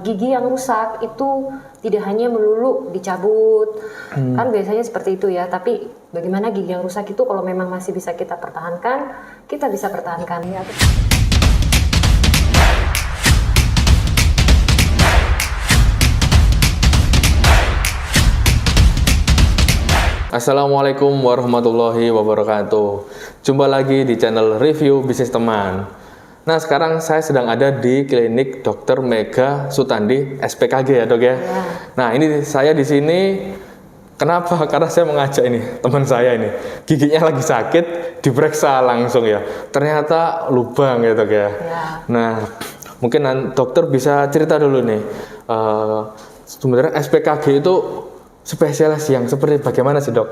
gigi yang rusak itu tidak hanya melulu dicabut, kan biasanya seperti itu ya. Tapi bagaimana gigi yang rusak itu kalau memang masih bisa kita pertahankan, kita bisa pertahankan ya. Assalamualaikum warahmatullahi wabarakatuh. Jumpa lagi di channel Review Bisnis Teman. Nah, sekarang saya sedang ada di klinik Dr. Mega Sutandi SPKG ya, Dok ya. Nah, ini saya di sini kenapa? Karena saya mengajak ini teman saya ini giginya lagi sakit, diperiksa langsung ya. Ternyata lubang ya, Dok ya. Nah, mungkin dokter bisa cerita dulu nih. Sebenarnya SPKG itu spesialis yang seperti bagaimana sih, Dok?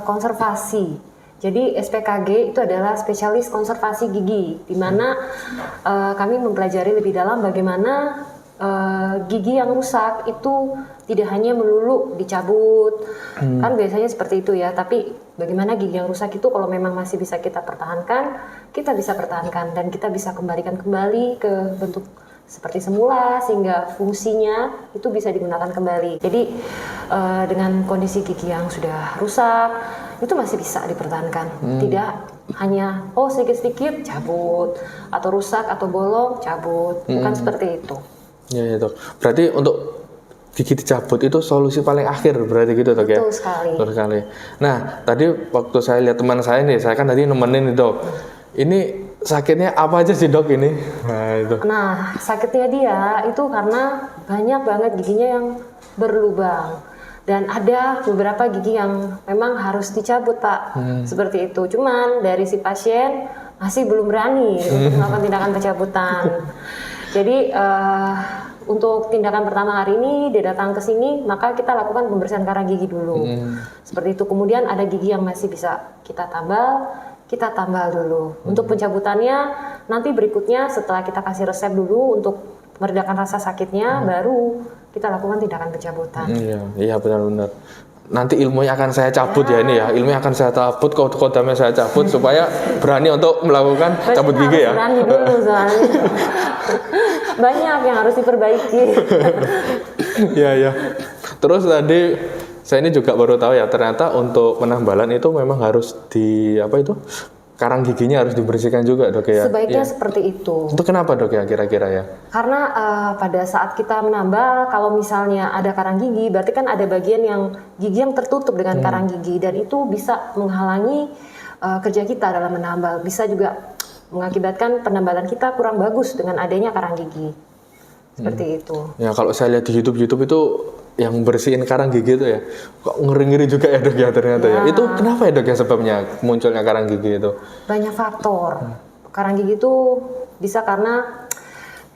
Konservasi. Jadi SPKG itu adalah spesialis konservasi gigi, di mana kami mempelajari lebih dalam bagaimana gigi yang rusak itu tidak hanya melulu dicabut, kan biasanya seperti itu ya. Tapi bagaimana gigi yang rusak itu kalau memang masih bisa kita pertahankan, kita bisa pertahankan dan kita bisa kembalikan kembali ke bentuk seperti semula sehingga fungsinya itu bisa digunakan kembali. Jadi dengan kondisi gigi yang sudah rusak itu masih bisa dipertahankan. Tidak hanya sedikit-sedikit cabut atau rusak atau bolong cabut, bukan seperti itu. Ya, Dok. Berarti untuk gigi dicabut itu solusi paling akhir berarti gitu, Dok ya? Betul sekali. Betul sekali. Nah, tadi waktu saya lihat teman saya nih, saya kan tadi nemenin nih, Dok. Ini sakitnya apa aja sih, Dok, ini? Nah, itu. Nah, sakitnya dia itu karena banyak banget giginya yang berlubang. Dan ada beberapa gigi yang memang harus dicabut, Pak. Seperti itu. Cuman dari si pasien masih belum berani untuk melakukan tindakan pencabutan. Jadi untuk tindakan pertama hari ini dia datang ke sini, maka kita lakukan pembersihan karang gigi dulu. Seperti itu. Kemudian ada gigi yang masih bisa kita tambal dulu. Untuk pencabutannya nanti berikutnya setelah kita kasih resep dulu untuk meredakan rasa sakitnya, baru kita lakukan tindakan pencabutan. Iya benar-benar. Nanti ilmunya akan saya cabut ya ini ya. Ilmunya akan saya cabut, kodamnya saya cabut supaya berani untuk melakukan cabut gigi ya. Berani dulu soalnya. Banyak yang harus diperbaiki. Iya. Terus tadi saya ini juga baru tahu ya, ternyata untuk penambalan itu memang harus karang giginya harus dibersihkan juga, Dok ya. Sebaiknya seperti itu. Itu kenapa, Dok ya, kira-kira ya? Karena pada saat kita menambal, kalau misalnya ada karang gigi, berarti kan ada bagian gigi yang tertutup dengan karang gigi, dan itu bisa menghalangi kerja kita dalam menambal. Bisa juga mengakibatkan penambalan kita kurang bagus dengan adanya karang gigi. Seperti itu. Ya, kalau saya lihat di YouTube itu yang bersihin karang gigi itu ya, kok ngeri-ngeri juga ya, Dok ya, ternyata ya. Itu kenapa ya, Dok ya, sebabnya munculnya karang gigi itu? Banyak faktor. Karang gigi itu bisa karena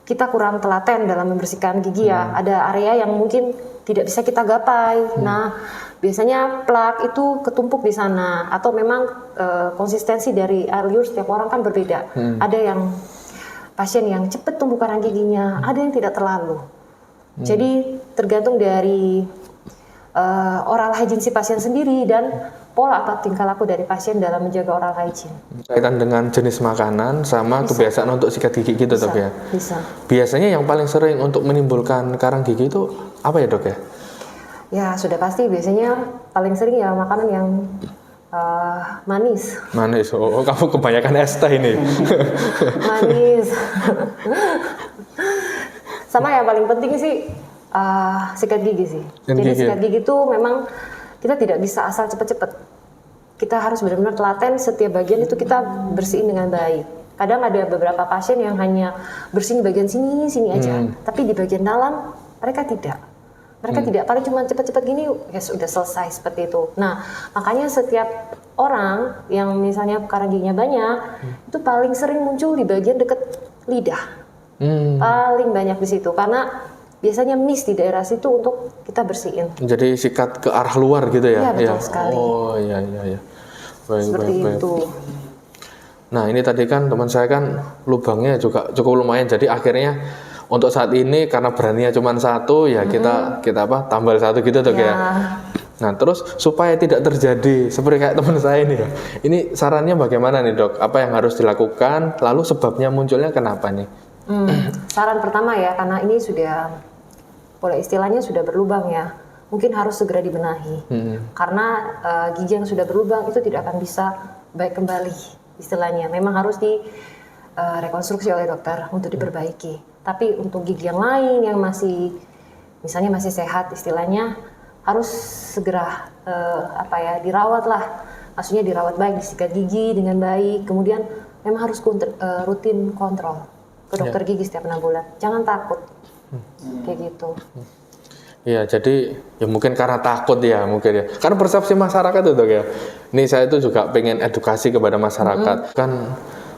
kita kurang telaten dalam membersihkan gigi ya. Ada area yang mungkin tidak bisa kita gapai. Nah, biasanya plak itu ketumpuk di sana, atau memang konsistensi dari air liur setiap orang kan berbeda. Ada yang pasien yang cepat tumbuh karang giginya, ada yang tidak terlalu. Jadi tergantung dari oral hygiene si pasien sendiri dan pola atau tingkah laku dari pasien dalam menjaga oral hygiene. Kaitan dengan jenis makanan sama kebiasaan untuk sikat gigi gitu, Dok ya? Bisa. Biasanya yang paling sering untuk menimbulkan karang gigi itu apa ya, Dok ya? Ya sudah pasti biasanya paling sering ya makanan yang manis. Manis. Oh, kamu kebanyakan es teh ini. Manis. Sama yang paling penting sih sikat gigi sih. Jadi sikat gigi itu memang kita tidak bisa asal cepet-cepet. Kita harus benar-benar telaten, setiap bagian itu kita bersihin dengan baik. Kadang ada beberapa pasien yang hanya bersihin bagian sini aja, tapi di bagian dalam mereka tidak. Mereka tidak, paling cuma cepat-cepat gini ya sudah selesai seperti itu. Nah, makanya setiap orang yang misalnya karang giginya banyak, itu paling sering muncul di bagian dekat lidah. Paling banyak di situ karena biasanya miss di daerah situ untuk kita bersihin. Jadi sikat ke arah luar gitu ya? Iya, betul sekali. Oh iya. Baik, seperti itu. Nah, ini tadi kan teman saya kan lubangnya juga cukup lumayan. Jadi akhirnya untuk saat ini karena beraninya cuma satu ya kita tambal satu gitu, Dok ya. Nah, terus supaya tidak terjadi seperti kayak teman saya ini ya. Ini sarannya bagaimana nih, Dok? Apa yang harus dilakukan? Lalu sebabnya munculnya kenapa nih? Saran pertama ya, karena ini sudah boleh istilahnya sudah berlubang ya, mungkin harus segera dibenahi. Karena gigi yang sudah berlubang itu tidak akan bisa baik kembali istilahnya. Memang harus rekonstruksi oleh dokter untuk diperbaiki. Tapi untuk gigi yang lain yang misalnya masih sehat istilahnya, harus segera dirawat lah. Maksudnya dirawat baik, disikat gigi dengan baik. Kemudian memang harus rutin kontrol ke dokter gigi setiap 6 bulan. Jangan takut. Kayak gitu. Iya, jadi ya mungkin karena takut ya mungkin ya. Karena persepsi masyarakat itu Dok ya. Ini saya itu juga pengen edukasi kepada masyarakat. Kan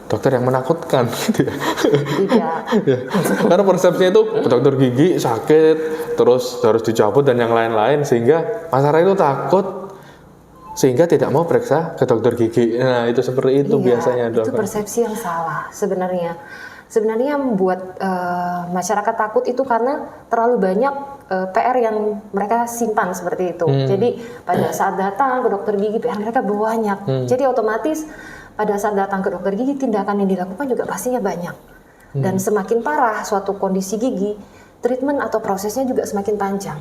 dokter yang menakutkan gitu ya. Tidak. Ya. Karena persepsinya itu dokter gigi sakit, terus harus dicabut dan yang lain-lain sehingga masyarakat itu takut sehingga tidak mau periksa ke dokter gigi. Nah, itu seperti itu biasanya Dok. Itu persepsi yang salah sebenarnya. Sebenarnya yang membuat masyarakat takut itu karena terlalu banyak PR yang mereka simpan seperti itu. Jadi pada saat datang ke dokter gigi PR mereka banyak. Jadi otomatis pada saat datang ke dokter gigi tindakan yang dilakukan juga pastinya banyak. Dan semakin parah suatu kondisi gigi, treatment atau prosesnya juga semakin panjang.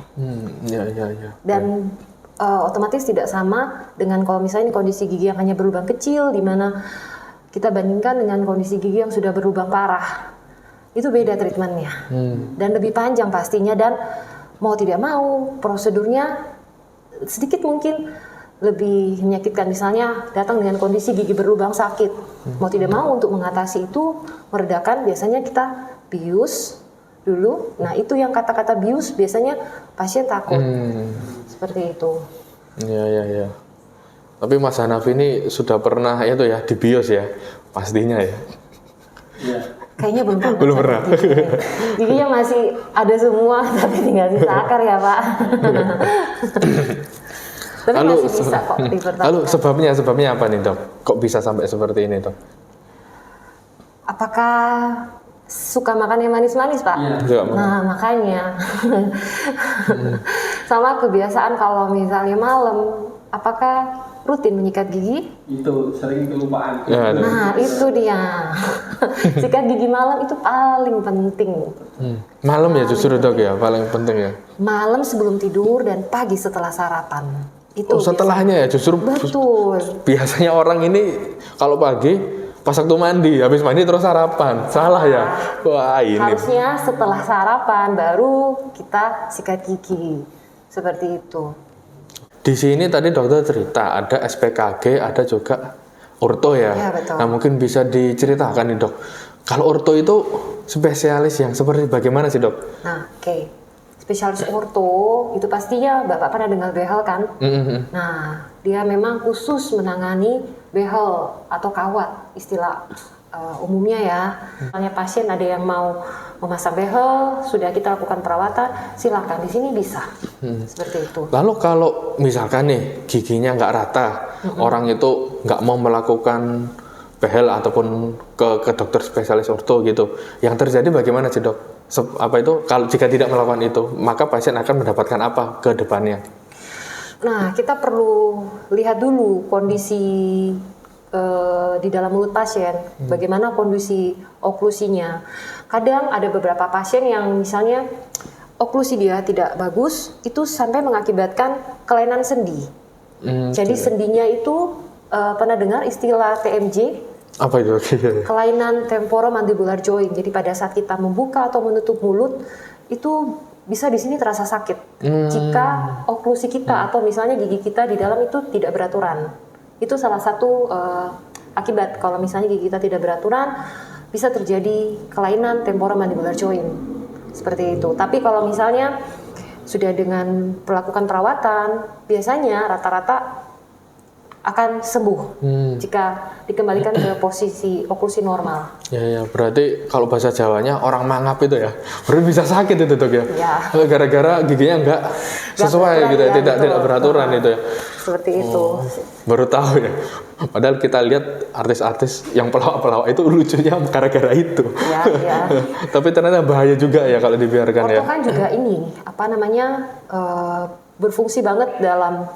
Dan otomatis tidak sama dengan kalau misalnya kondisi gigi yang hanya berlubang kecil, di mana kita bandingkan dengan kondisi gigi yang sudah berlubang parah. Itu beda treatmentnya. Dan lebih panjang pastinya, dan mau tidak mau prosedurnya sedikit mungkin lebih menyakitkan. Misalnya datang dengan kondisi gigi berlubang sakit, mau tidak mau untuk mengatasi itu, meredakan, biasanya kita bius dulu. Nah itu yang kata-kata bius biasanya pasien takut. Seperti itu. Iya. Tapi Mas Hanafi ini sudah pernah itu ya dibius ya, pastinya ya. Iya. Kayaknya belum pernah. Belum pernah. Giginya masih ada semua, tapi tinggal sisa akar ya Pak. Tapi masih bisa kok dipertahankan. Lalu sebabnya apa nih Dok? Kok bisa sampai seperti ini Dok? Apakah suka makan yang manis-manis Pak? Iya. Nah makanya. Sama kebiasaan kalau misalnya malam, apakah rutin menyikat gigi? Itu sering kelupaan. Ya, nah itu dia. Sikat gigi malam itu paling penting. Malam ya justru Dok ya, paling penting ya. Malam sebelum tidur dan pagi setelah sarapan. Itu setelahnya ya justru. Betul. Biasanya orang ini kalau pagi pas waktu mandi, habis mandi terus sarapan. Salah ya? Wah ini. Harusnya setelah sarapan baru kita sikat gigi. Seperti itu. Di sini tadi dokter cerita ada SPKG, ada juga orto ya. Iya, betul. Nah mungkin bisa diceritakan nih Dok. Kalau orto itu spesialis yang seperti bagaimana sih Dok? Nah oke. Spesialis orto itu pastinya Bapak pernah dengar behel kan? Nah dia memang khusus menangani behel atau kawat istilah umumnya ya. Misalnya pasien ada yang mau memasang behel, sudah kita lakukan perawatan, silakan di sini bisa. Seperti itu. Lalu kalau misalkan nih giginya nggak rata, orang itu nggak mau melakukan behel ataupun ke dokter spesialis orto gitu, yang terjadi bagaimana sih Dok? Apa itu? Kalau jika tidak melakukan itu, maka pasien akan mendapatkan apa ke depannya? Nah kita perlu lihat dulu kondisi di dalam mulut pasien, bagaimana kondisi oklusinya. Kadang ada beberapa pasien yang misalnya oklusi dia tidak bagus, itu sampai mengakibatkan kelainan sendi. Jadi sendinya itu pernah dengar istilah TMJ? Apa itu? Kelainan temporomandibular joint. Jadi pada saat kita membuka atau menutup mulut itu bisa di sini terasa sakit. Jika oklusi kita atau misalnya gigi kita di dalam itu tidak beraturan. Itu salah satu akibat kalau misalnya gigi kita tidak beraturan, bisa terjadi kelainan temporomandibular joint. Seperti itu. Tapi kalau misalnya sudah dengan melakukan perawatan, biasanya rata-rata akan sembuh jika dikembalikan ke posisi oklusi normal. Ya, berarti kalau bahasa Jawanya orang mangap itu ya, berarti bisa sakit itu Dok ya? Ya. Gara-gara giginya nggak sesuai gitu ya, tidak beraturan itu ya. Seperti itu. Baru tahu ya. Padahal kita lihat artis-artis yang pelawak-pelawak itu lucunya gara-gara itu. Ya. Tapi ternyata bahaya juga ya kalau dibiarkan ya. Orto kan juga ini, berfungsi banget dalam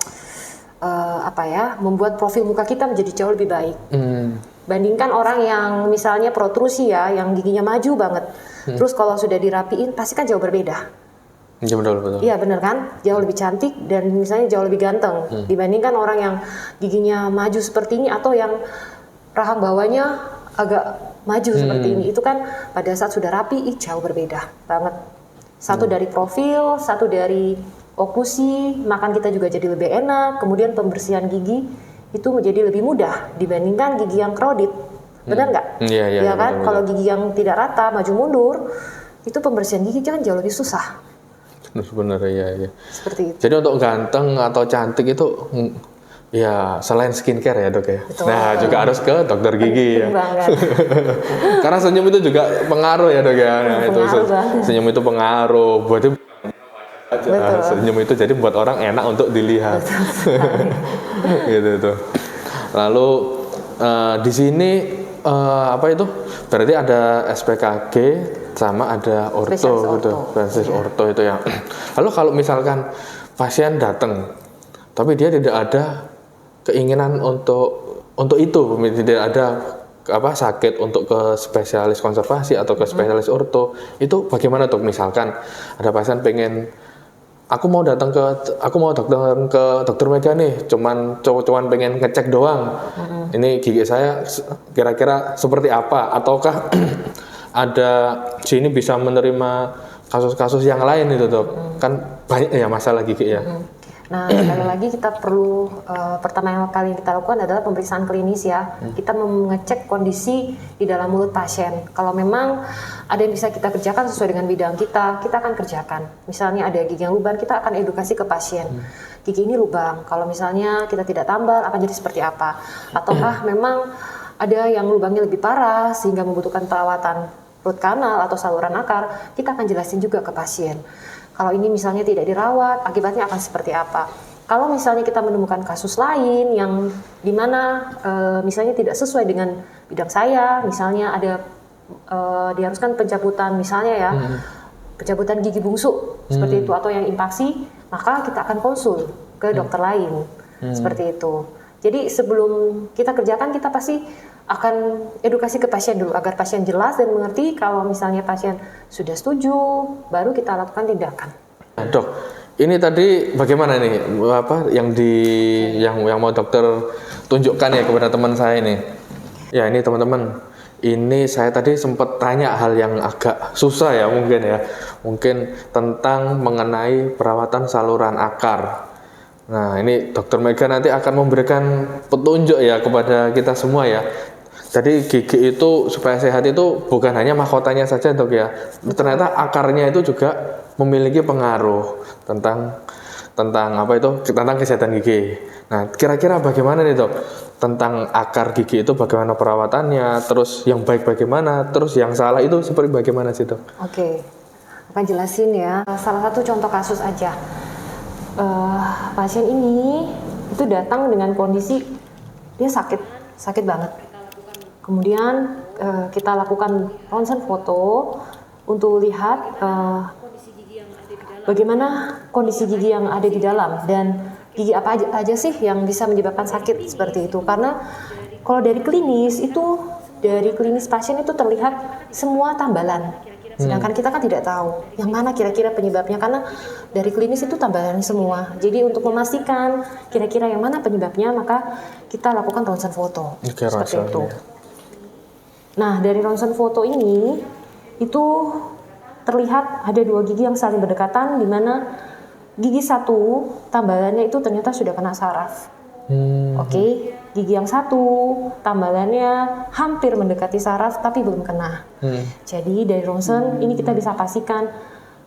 membuat profil muka kita menjadi jauh lebih baik. Bandingkan orang yang misalnya protrusi ya, yang giginya maju banget. Terus kalau sudah dirapiin pasti kan jauh berbeda. Iya betul. Iya bener kan, jauh lebih cantik dan misalnya jauh lebih ganteng dibandingkan orang yang giginya maju seperti ini atau yang rahang bawahnya agak maju seperti ini. Itu kan pada saat sudah rapi jauh berbeda banget. Satu dari profil, satu dari oklusi, makan kita juga jadi lebih enak. Kemudian pembersihan gigi itu menjadi lebih mudah dibandingkan gigi yang crowded. Benar nggak? Iya kan, betul. kalau gigi yang tidak rata, maju mundur, itu pembersihan gigi kan jauh lebih susah. Benar ya. Seperti itu. Jadi untuk ganteng atau cantik itu ya selain skincare ya dok ya. Betul. Nah juga harus ke dokter gigi ya. Penting banget. Karena senyum itu juga pengaruh ya dok ya. Nah, itu Pengaruh banget. senyum itu pengaruh. Buat Betul. senyum itu jadi buat orang enak untuk dilihat. Gitu tuh. Lalu di sini apa itu? Berarti ada SPKG sama ada orto Spesialis gitu. orto. Spesialis orto itu yang. Lalu kalau misalkan pasien datang tapi dia tidak ada keinginan untuk itu, tidak ada sakit untuk ke spesialis konservasi atau ke spesialis orto, itu bagaimana dok? Misalkan ada pasien pengen aku mau datang ke dokter Mega nih, cuman pengen ngecek doang. Ini gigi saya kira-kira seperti apa, ataukah ada sini bisa menerima kasus-kasus yang lain itu dok? Kan banyak ya masalah gigi ya. Nah, sekali lagi kita perlu pertama kali yang kita lakukan adalah pemeriksaan klinis ya. Kita mengecek kondisi di dalam mulut pasien. Kalau memang ada yang bisa kita kerjakan sesuai dengan bidang kita akan kerjakan. Misalnya ada gigi yang lubang, kita akan edukasi ke pasien. Gigi ini lubang, kalau misalnya kita tidak tambal akan jadi seperti apa? Ataukah memang ada yang lubangnya lebih parah sehingga membutuhkan perawatan root canal atau saluran akar, kita akan jelasin juga ke pasien. Kalau ini misalnya tidak dirawat, akibatnya akan seperti apa? Kalau misalnya kita menemukan kasus lain yang dimana misalnya tidak sesuai dengan bidang saya, misalnya ada diharuskan pencabutan misalnya ya, pencabutan gigi bungsu seperti itu atau yang impaksi, maka kita akan konsul ke dokter lain seperti itu. Jadi sebelum kita kerjakan kita pasti akan edukasi ke pasien dulu agar pasien jelas dan mengerti. Kalau misalnya pasien sudah setuju, baru kita lakukan tindakan. Nah, dok, ini tadi bagaimana nih yang mau dokter tunjukkan ya kepada teman saya ini? Ya ini teman-teman, ini saya tadi sempat tanya hal yang agak susah ya mungkin tentang mengenai perawatan saluran akar. Nah ini dokter Mega nanti akan memberikan petunjuk ya kepada kita semua ya. Jadi gigi itu supaya sehat itu bukan hanya mahkotanya saja dok ya. Ternyata akarnya itu juga memiliki pengaruh tentang kesehatan gigi. Nah kira-kira bagaimana nih dok tentang akar gigi itu, bagaimana perawatannya, terus yang baik bagaimana, terus yang salah itu seperti bagaimana sih dok? Oke, akan jelasin ya. Salah satu contoh kasus aja. Pasien ini itu datang dengan kondisi dia sakit banget. Kemudian kita lakukan ronsen foto untuk lihat bagaimana kondisi gigi yang ada di dalam dan gigi apa aja sih yang bisa menyebabkan sakit seperti itu. Karena kalau dari klinis pasien itu terlihat semua tambalan. Sedangkan kita kan tidak tahu yang mana kira-kira penyebabnya, karena dari klinis itu tambalan semua. Jadi untuk memastikan kira-kira yang mana penyebabnya, maka kita lakukan ronsen foto. Seperti itu. Nah, dari ronsen foto ini itu terlihat ada dua gigi yang saling berdekatan, di mana gigi satu tambalannya itu ternyata sudah kena saraf. Oke, gigi yang satu tambalannya hampir mendekati saraf tapi belum kena. Jadi dari ronsen ini kita bisa pastikan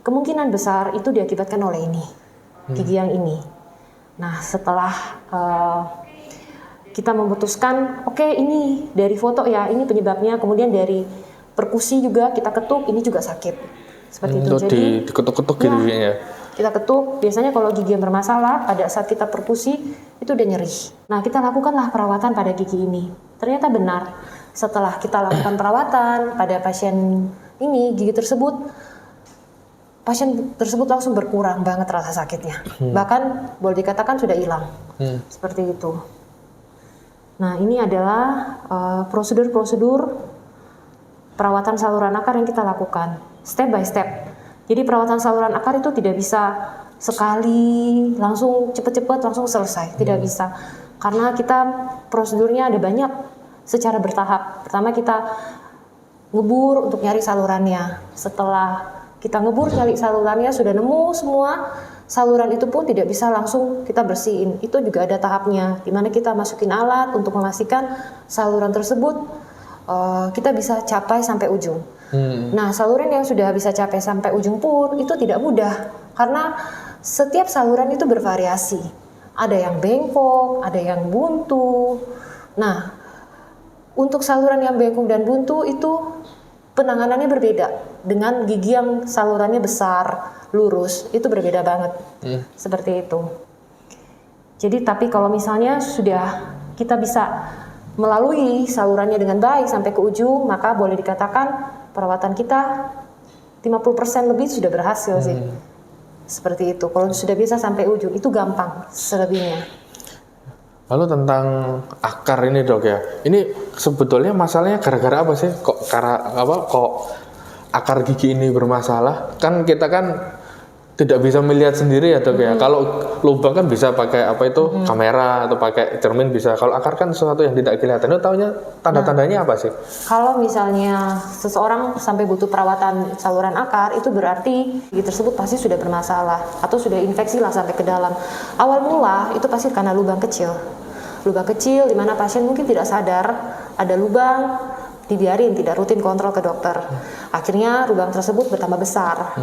kemungkinan besar itu diakibatkan oleh ini, gigi yang ini. Nah setelah kita memutuskan, oke, ini dari foto ya, ini penyebabnya. Kemudian dari perkusi juga kita ketuk, ini juga sakit. Seperti itu. Jadi diketuk-ketuk gitu ya. Kita ketuk, biasanya kalau gigi yang bermasalah pada saat kita perkusi itu udah nyeri. Nah kita lakukanlah perawatan pada gigi ini. Ternyata benar, setelah kita lakukan perawatan pada pasien ini, gigi tersebut, pasien tersebut langsung berkurang banget rasa sakitnya. Bahkan boleh dikatakan sudah hilang. Seperti itu. Nah, ini adalah prosedur-prosedur perawatan saluran akar yang kita lakukan step by step. Jadi perawatan saluran akar itu tidak bisa sekali langsung cepet-cepet langsung selesai, tidak bisa. Karena kita prosedurnya ada banyak secara bertahap. Pertama kita ngebur untuk nyari salurannya. Setelah kita ngebur nyari salurannya sudah nemu semua, saluran itu pun tidak bisa langsung kita bersihin. Itu juga ada tahapnya, di mana kita masukin alat untuk memastikan saluran tersebut kita bisa capai sampai ujung. Nah, saluran yang sudah bisa capai sampai ujung pun itu tidak mudah karena setiap saluran itu bervariasi. Ada yang bengkok, ada yang buntu. Nah, untuk saluran yang bengkok dan buntu itu penanganannya berbeda dengan gigi yang salurannya besar, lurus, itu berbeda banget. Seperti itu. Jadi tapi kalau misalnya sudah kita bisa melalui salurannya dengan baik sampai ke ujung, maka boleh dikatakan perawatan kita 50% lebih sudah berhasil sih. Seperti itu. Kalau sudah bisa sampai ujung itu gampang, selebihnya. Lalu tentang akar ini dok ya, ini sebetulnya masalahnya gara-gara apa sih? Kok akar gigi ini bermasalah? Kan kita kan tidak bisa melihat sendiri ya dok ya. Kalau lubang kan bisa pakai kamera atau pakai cermin bisa. Kalau akar kan sesuatu yang tidak kelihatan. Itu taunya tanda-tandanya apa sih? Kalau misalnya seseorang sampai butuh perawatan saluran akar, itu berarti gigi tersebut pasti sudah bermasalah atau sudah infeksi lah sampai ke dalam. Awal mula itu pasti karena lubang kecil. Lubang kecil di mana pasien mungkin tidak sadar ada lubang, dibiarin, tidak rutin kontrol ke dokter. Akhirnya lubang tersebut bertambah besar.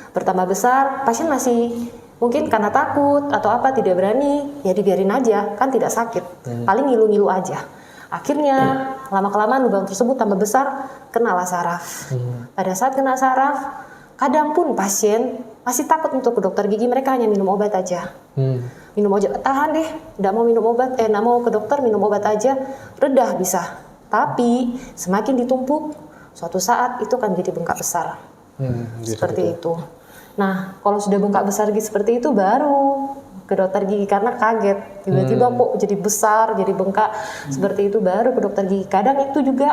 Bertambah besar, pasien masih mungkin karena takut atau apa tidak berani, ya dibiarin aja, kan tidak sakit, paling ngilu-ngilu aja. Akhirnya lama-kelamaan lubang tersebut tambah besar, kenalah saraf. Pada saat kena saraf, kadang pun pasien masih takut untuk ke dokter gigi, mereka hanya minum obat aja. Minum obat, tahan deh, tidak mau minum obat, tidak mau ke dokter, minum obat aja, redah bisa. Tapi semakin ditumpuk, suatu saat itu akan jadi bengkak besar. Seperti itu. Nah, kalau sudah bengkak besar seperti itu baru ke dokter gigi karena kaget. Tiba-tiba kok jadi besar, jadi bengkak. Seperti itu baru ke dokter gigi. Kadang itu juga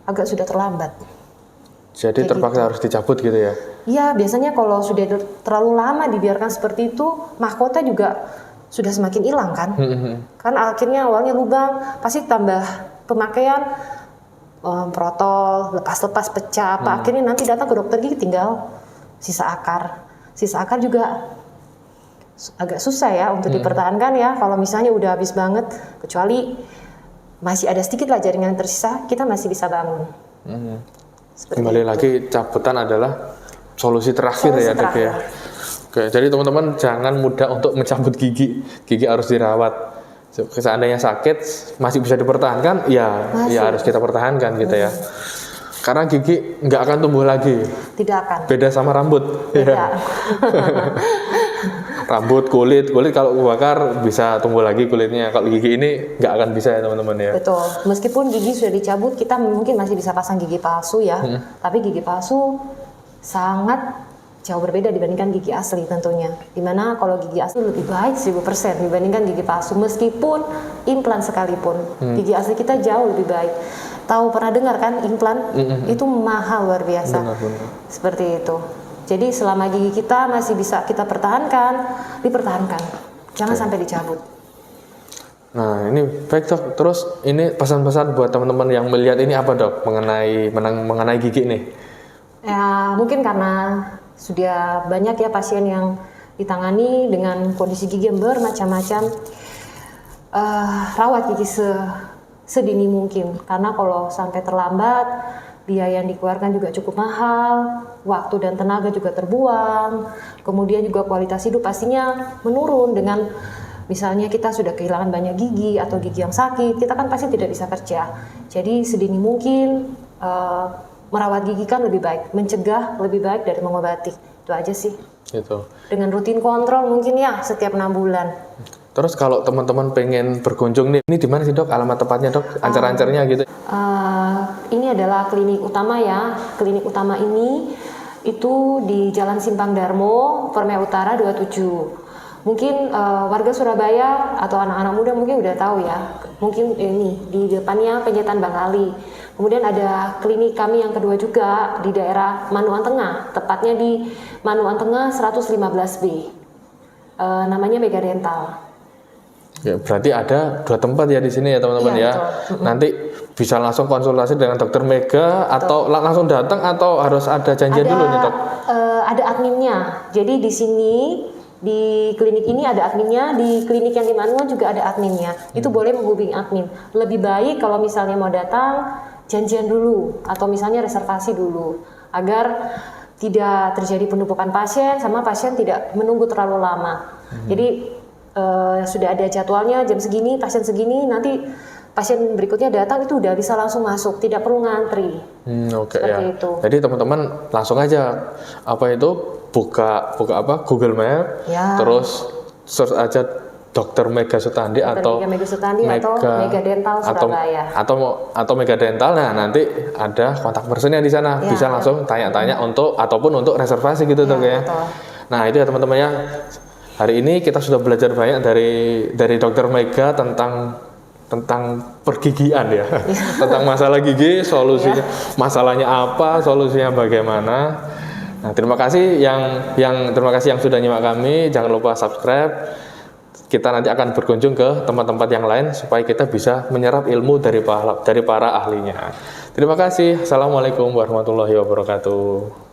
agak sudah terlambat. Jadi Kayak terpaksa harus dicabut gitu ya? Iya, biasanya kalau sudah terlalu lama dibiarkan seperti itu, mahkota juga sudah semakin hilang kan. Kan akhirnya awalnya lubang, pasti tambah pemakaian, protol, lepas-lepas pecah, apa akhirnya nanti datang ke dokter gigi tinggal sisa akar. Sisa akar juga agak susah ya untuk dipertahankan ya. Kalau misalnya udah habis banget, kecuali masih ada sedikit lah jaringan yang tersisa, kita masih bisa bangun. Kembali lagi, cabutan adalah solusi terakhir ya dok ya. Oke, jadi teman-teman jangan mudah untuk mencabut gigi. Gigi harus dirawat. Seandainya sakit masih bisa dipertahankan, ya harus kita pertahankan gitu ya. Karena gigi nggak akan tumbuh lagi. Tidak akan. Beda sama rambut. Beda. Rambut, kulit kalau kebakar bisa tumbuh lagi kulitnya. Kalau gigi ini nggak akan bisa ya teman-teman ya. Betul. Meskipun gigi sudah dicabut, kita mungkin masih bisa pasang gigi palsu ya. Tapi gigi palsu sangat jauh berbeda dibandingkan gigi asli tentunya. Dimana kalau gigi asli lebih baik 1000% dibandingkan gigi palsu. Meskipun implan sekalipun, gigi asli kita jauh lebih baik. Tahu pernah dengar kan implan? Itu mahal luar biasa. Benar. Seperti itu. Jadi selama gigi kita masih bisa kita pertahankan, dipertahankan. Jangan sampai dicabut. Nah ini baik dok. Terus ini pesan-pesan buat teman-teman yang melihat ini apa dok mengenai gigi nih? Ya mungkin karena sudah banyak ya pasien yang ditangani dengan kondisi gigi yang bermacam-macam. Rawat gigi sedini mungkin, karena kalau sampai terlambat biaya yang dikeluarkan juga cukup mahal, waktu dan tenaga juga terbuang, kemudian juga kualitas hidup pastinya menurun. Dengan misalnya kita sudah kehilangan banyak gigi atau gigi yang sakit, kita kan pasti tidak bisa kerja. Jadi sedini mungkin merawat gigi kan lebih baik, mencegah lebih baik dari mengobati. Itu aja sih. Gitu. Dengan rutin kontrol mungkin ya setiap 6 bulan. Terus kalau teman-teman pengen berkunjung nih, ini di mana sih dok? Alamat tepatnya dok? Ancar-ancarnya gitu? Ini adalah klinik utama ya. Klinik utama ini itu di Jalan Simpang Darmo, Permai Utara 27. Mungkin warga Surabaya atau anak-anak muda mungkin udah tahu ya. mungkin ini di depannya penjahitan Bang Ali. Kemudian ada klinik kami yang kedua juga di daerah Manuan Tengah, tepatnya di Manuan Tengah 115B. Namanya Mega Dental. Ya, berarti ada 2 tempat ya di sini ya teman-teman Iya, ya. betul. Nanti bisa langsung konsultasi dengan dokter Mega atau langsung datang atau harus ada janjian dulu nih dok? Ada adminnya. Jadi di sini di klinik ini ada adminnya, di klinik yang di Manuan juga ada adminnya. Itu boleh menghubungi admin. Lebih baik kalau misalnya mau datang janjian dulu atau misalnya reservasi dulu agar tidak terjadi penumpukan pasien sama pasien tidak menunggu terlalu lama. Jadi sudah ada jadwalnya jam segini, pasien segini, nanti pasien berikutnya datang itu udah bisa langsung masuk, tidak perlu ngantri. Oke Seperti ya. itu. Jadi teman-teman langsung aja buka Google Map, Ya. terus search aja Dokter Mega Sutandi atau Mega Sutandi atau Mega Dental Surabaya. atau Mega Dental. Nah, nanti ada kontak personnya di sana. Ya. Bisa langsung tanya-tanya ataupun untuk reservasi gitu dok ya. Betul. Nah, itu ya teman-teman ya. Hari ini kita sudah belajar banyak dari Dokter Mega tentang pergigian ya. Tentang masalah gigi, solusinya, masalahnya apa, solusinya bagaimana. Nah, terima kasih terima kasih yang sudah nyimak kami. Jangan lupa subscribe. Kita nanti akan berkunjung ke tempat-tempat yang lain supaya kita bisa menyerap ilmu dari para ahlinya. Terima kasih. Assalamualaikum warahmatullahi wabarakatuh.